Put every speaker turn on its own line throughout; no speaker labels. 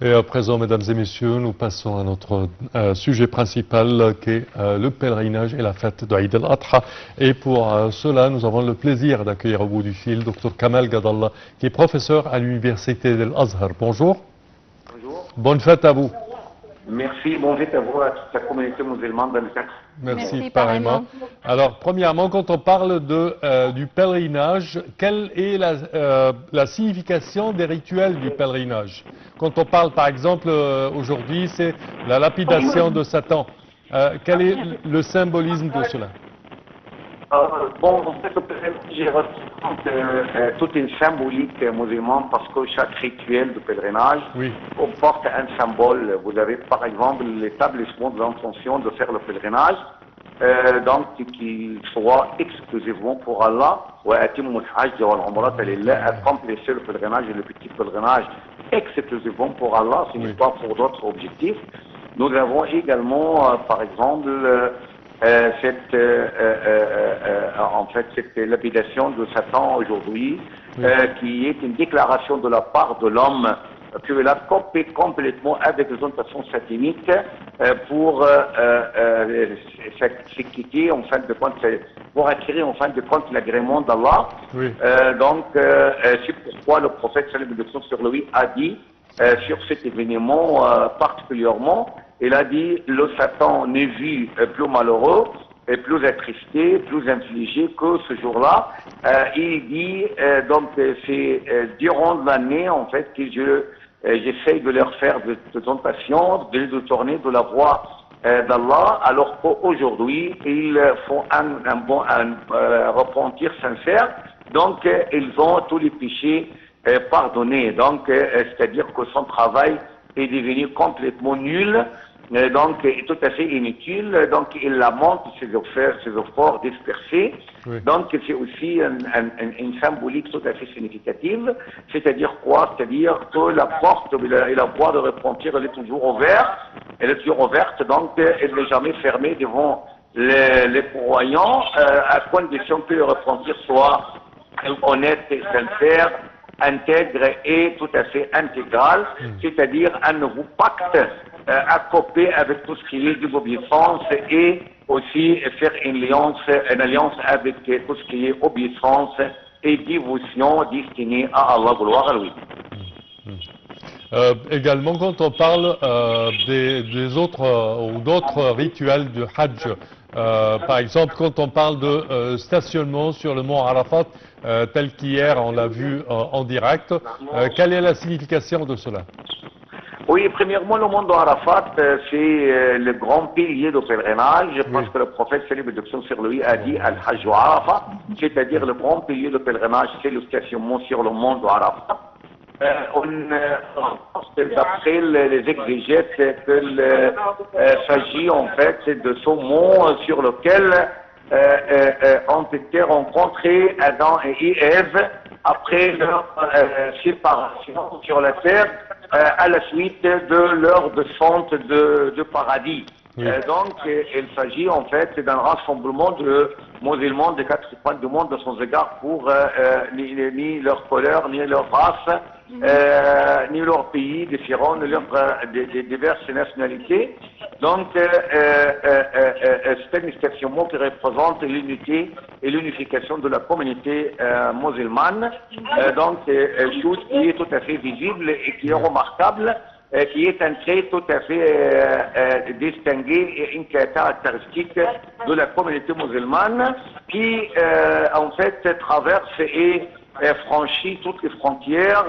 Et à présent, mesdames et messieurs, nous passons à notre sujet principal qui est le pèlerinage et la fête d'Aïd al-Adha. Et pour cela, nous avons le plaisir d'accueillir au bout du fil Dr Kamal Gadallah, qui est professeur à l'université de l'Azhar. Bonjour.
Bonjour.
Bonne fête à vous.
Merci, bonne fête à vous, à toute la communauté musulmane dans le cadre.
Merci, pareillement. Alors, premièrement, quand on parle du pèlerinage, quelle est la signification des rituels du pèlerinage? Quand on parle, par exemple, aujourd'hui, c'est la lapidation de Satan. Quel est le symbolisme de cela?
Bon, en fait, le pèlerinage représente toute une symbolique musulmane parce que chaque rituel de pèlerinage comporte un symbole. Vous avez par exemple l'établissement de l'intention de faire le pèlerinage, donc qu'il soit exclusivement pour Allah. Accomplissez le pèlerinage et le petit pèlerinage exclusivement pour Allah, ce n'est pas pour d'autres objectifs. Nous avons également, par exemple, cette lapidation de Satan aujourd'hui, qui est une déclaration de la part de l'homme qu'il a coupé complètement avec les orientations sataniques pour s'acquitter en fin de compte, pour attirer en fin de compte l'agrément d'Allah. Donc c'est pourquoi le prophète sallallahu alayhi wa sallam sur lui a dit sur cet événement particulièrement, il a dit le Satan n'est vu plus malheureux et plus attristé, plus infligé que ce jour-là. Il dit donc c'est durant l'année en fait que j'essaye de leur faire de tentation, de les détourner de la voie d'Allah, alors qu'aujourd'hui ils font un repentir sincère, donc ils ont tous les péchés pardonnés, donc c'est-à-dire que son travail est devenu complètement nul, donc est tout à fait inutile, donc il lamente ses efforts dispersés. Donc c'est aussi une symbolique tout à fait significative, c'est-à-dire quoi? C'est-à-dire que la porte et la voie de repentir elle est toujours ouverte, donc elle n'est jamais fermée devant les croyants, à condition que le repentir soit honnête et sincère, intègre et tout à fait intégral, c'est-à-dire un nouveau pacte à couper avec tout ce qui est désobéissance et aussi faire une alliance avec tout ce qui est obéissance et dévotion destinée à Allah, gloire à lui.
Également, quand on parle des autres ou d'autres rituels du Hajj, par exemple, quand on parle de stationnement sur le mont Arafat, tel qu'hier on l'a vu en direct, quelle est la signification de cela?
Oui, premièrement, le mont d'Arafat, c'est le grand pilier de pèlerinage, parce que le prophète célèbre sur lui a dit Al-Hajj Arafat, c'est-à-dire le grand pilier de pèlerinage, c'est le stationnement sur le mont d'Arafat. D'après les exégètes, qu'il s'agit en fait de ce mont sur lequel ont été rencontrés Adam et Ève après leur séparation sur la terre à la suite de leur descente de paradis. Donc, il s'agit en fait d'un rassemblement de musulmans des quatre coins du monde de son égard pour ni leur couleur, ni leur race, ni leur pays différents, ni leurs diverses nationalités. Donc, c'est un stationnement qui représente l'unité et l'unification de la communauté musulmane. Donc, chose qui est tout à fait visible et qui est remarquable, qui est un trait tout à fait distingué et une caractéristique de la communauté musulmane qui, en fait, traverse et franchit toutes les frontières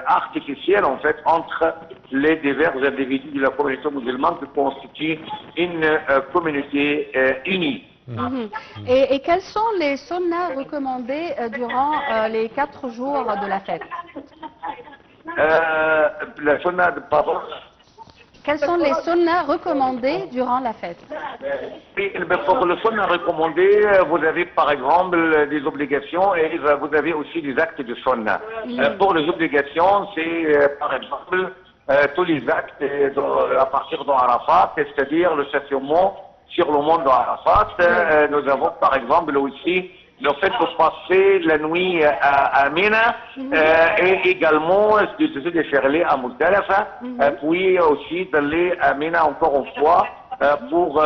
artificielles, en fait, entre les divers individus de la communauté musulmane qui constituent une communauté unie.
Et quels sont les sunnas recommandés durant les 4 jours de la fête?
La sunna de pardon.
Quels sont les sunnas recommandés durant la fête?
Pour le sunna recommandé, vous avez par exemple des obligations et vous avez aussi des actes de sunna. Pour les obligations, c'est par exemple tous les actes à partir d'Arafat, c'est-à-dire le stationnement sur le mont d'Arafat. Nous avons par exemple aussi le fait de passer la nuit à Mina et également de faire aller à Muzdalifa, puis aussi d'aller à Mina encore une fois pour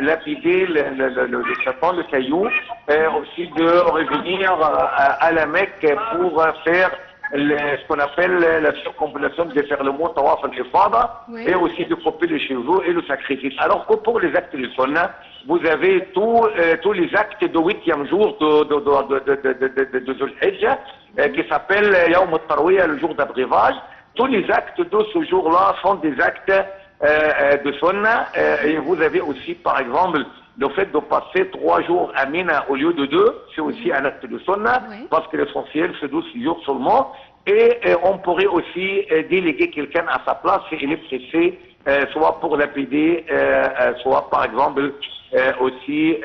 lapider le serpent, le caillou, et aussi de revenir à la Mecque pour faire ce qu'on appelle la circumambulation, de faire le mot tawaf al-ifada, et aussi de couper les cheveux et le sacrifice. Alors que pour les actes de sunna, vous avez tous les actes de 8e jour de Dhul Hijjah, qui s'appelle Yawm al-Tarwiyah, le jour d'abrivage. Tous les actes de ce jour-là sont des actes de sunna, et vous avez aussi, par exemple, le fait de passer 3 jours à Mina au lieu de 2, c'est aussi un acte de sunna, parce que l'essentiel, c'est 12 jours seulement, et on pourrait aussi déléguer quelqu'un à sa place si il est pressé, soit pour lapider, soit par exemple aussi,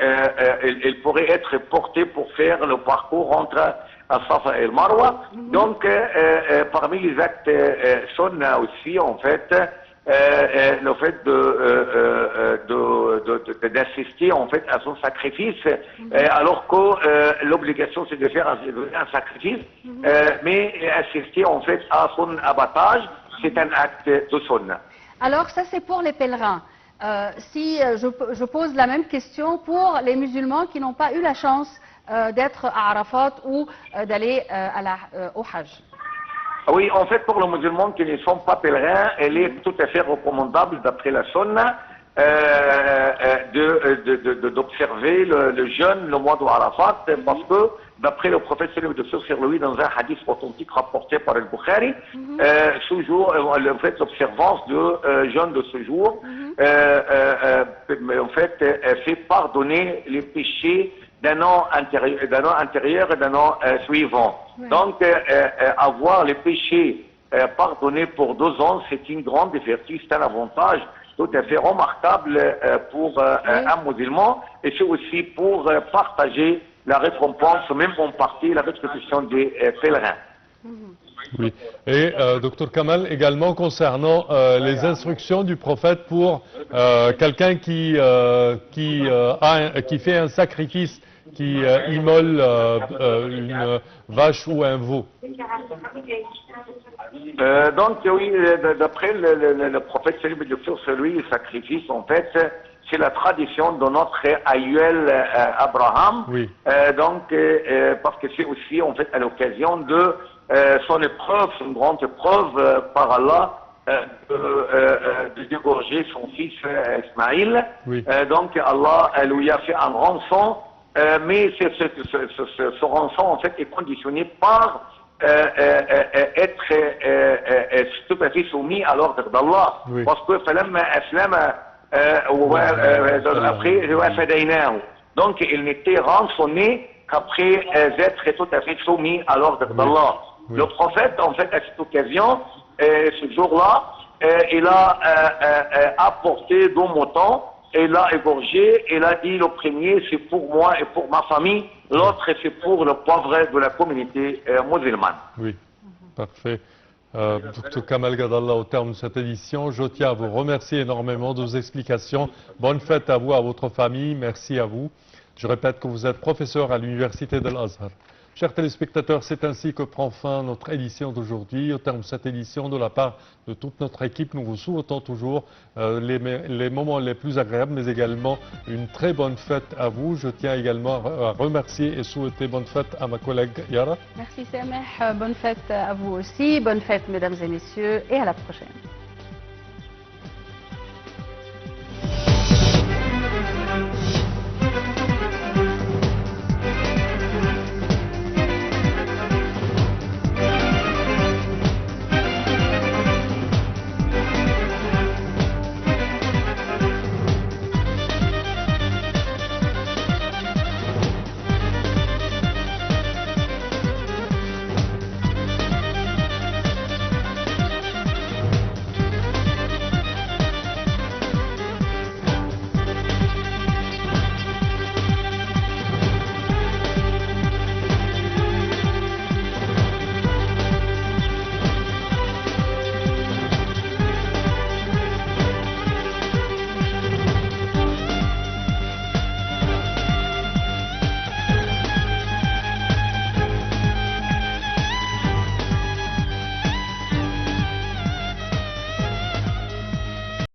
il pourrait être porté pour faire le parcours entre Safa et Marwa. Donc, parmi les actes sunna aussi, en fait, le fait d'assister en fait à son sacrifice, alors que l'obligation c'est de faire un sacrifice, mais assister en fait à son abattage, c'est un acte de sunna.
Alors ça c'est pour les pèlerins. Si je pose la même question pour les musulmans qui n'ont pas eu la chance d'être à Arafat ou d'aller au Hajj.
Oui, en fait, pour les musulmans qui ne sont pas pèlerins, elle est tout à fait recommandable, d'après la sunna, d'observer le jeûne le mois de Arafat, parce que, d'après le prophète sallallahu alayhi wa sallam sur lui, dans un hadith authentique rapporté par le Bukhari, ce jour, en fait, l'observance de jeûne de ce jour, en fait, fait pardonner les péchés d'un an antérieur et d'un an suivant. Donc, avoir les péchés pardonnés pour 2 ans, c'est une grande vertu, c'est un avantage tout à fait remarquable pour un musulman, et c'est aussi pour partager la récompense, même en partie, la rétribution des pèlerins.
Oui. Et Dr Kamal, également concernant les instructions du prophète pour quelqu'un qui fait un sacrifice, qui immole une vache ou un veau.
Donc oui, d'après le prophète celui le sacrifice, en fait, c'est la tradition de notre aïeul Abraham. Oui. Donc, parce que c'est aussi en fait à l'occasion de son épreuve, une grande épreuve par Allah, de dégorger son fils Ismaïl. Oui. Donc Allah lui a fait un rançon, mais ce rançon en fait est conditionné par être tout à fait soumis à l'ordre d'Allah. Oui. Parce que après, donc il n'était rançonné qu'après être tout à fait soumis à l'ordre d'Allah. Oui. Le prophète, en fait, à cette occasion, ce jour-là, il a apporté 2 moutons, et l'a égorgé, et il a dit le premier c'est pour moi et pour ma famille, l'autre c'est pour le pauvre de la communauté musulmane.
Oui, parfait. Dr Kamal Gadallah, au terme de cette édition, je tiens à vous remercier énormément de vos explications. Bonne fête à vous, à votre famille, merci à vous. Je répète que vous êtes professeur à l'université de l'Azhar. Chers téléspectateurs, c'est ainsi que prend fin notre édition d'aujourd'hui. Au terme de cette édition, de la part de toute notre équipe, nous vous souhaitons toujours les moments les plus agréables, mais également une très bonne fête à vous. Je tiens également à remercier et souhaiter bonne fête à ma collègue Yara.
Merci Sameh, bonne fête à vous aussi, bonne fête mesdames et messieurs, et à la prochaine.